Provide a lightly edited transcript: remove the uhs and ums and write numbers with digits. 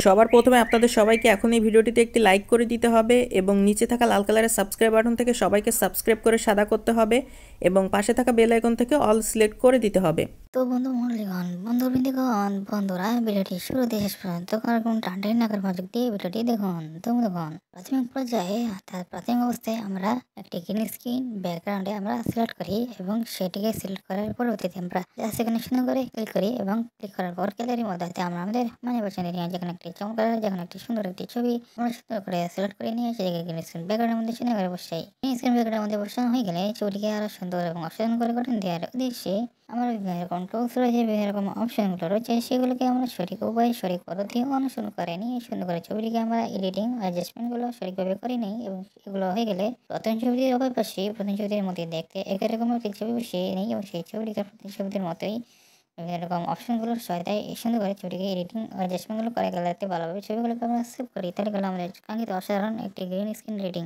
সবার প্রথমে আপনাদের সবাইকে এখন এই ভিডিওটিতে একটি লাইক করে দিতে হবে এবং নিচে থাকা লাল কালারের সাবস্ক্রাইব বাটন থেকে সবাইকে সাবস্ক্রাইব করে সাদা করতে হবে এবং পাশে থাকা বেল আইকন থেকে অল সিলেক্ট করে দিতে হবে। তো বন্ধুমণ্ডলীগণ, বন্ধুবৃন্দগণ, বন্ধুরা ভিডিওটি শুরু থেকে শেষ পর্যন্ত কারণ টানটাই নাকার মনোযোগ দিয়ে ভিডিওটি দেখুন। তো বন্ধুগণ, প্রাথমিক পর্যায়ে অর্থাৎ প্রাথমিক অবস্থায় আমরা একটি গ্রিন স্ক্রিন ব্যাকগ্রাউন্ডে আমরা সিলেক্ট করি এবং সেটিকে সিলেক্ট করার পরবর্তীতে আমরা সেখানে সুন্দর করে ক্লিক করি এবং ক্লিক করার পর গ্যালারির মধ্যে আমরা আমাদের পছন্দের নিয়ে যেখানে একটি চমৎকার, যেখানে একটি সুন্দর একটি ছবি আমরা সুন্দর করে সিলেক্ট করে নিয়ে সেটাকে গ্রিন স্ক্রিন ব্যাকগ্রাউন্ডের মধ্যে সুন্দর করে বসাই। গ্রিন স্ক্রিন ব্যাকগ্রাউন্ডের মধ্যে বসানো হয়ে গেলে ছবিটিকে আরো সুন্দর এবং অসাধারণ করে গঠন দেওয়ার উদ্দেশ্যে আমরা বিভিন্ন রকম টুলস রয়েছে, বিভিন্ন রকম অপশনগুলো রয়েছে, সেগুলোকে আমরা সঠিক উপায়, সঠিক পদ্ধতি অনুসরণ করে নিয়ে সুন্দর করে ছবিটিকে আমরা এডিটিং অ্যাডজাস্টমেন্টগুলো সঠিকভাবে করে নিই এবং এগুলো হয়ে গেলে প্রথম ছবিটির অপর পাশে প্রথম ছবিটির মধ্যে দেখতে একই রকম একটি ছবি বসিয়ে নিই এবং সেই ছবিটিকে প্রথম ছবিটির মতোই বিভিন্ন রকম অপশনগুলোর সহায়তায় সুন্দর করে ছবিটিকে এডিটিং অ্যাডজাস্টমেন্টগুলো করে গেলে ভালোভাবে ছবিগুলোকে আমরা সেভ করি। তাহলে গেলে আমাদের কাঙ্ক্ষিত অসাধারণ একটি গ্রিন স্ক্রিন রেটিং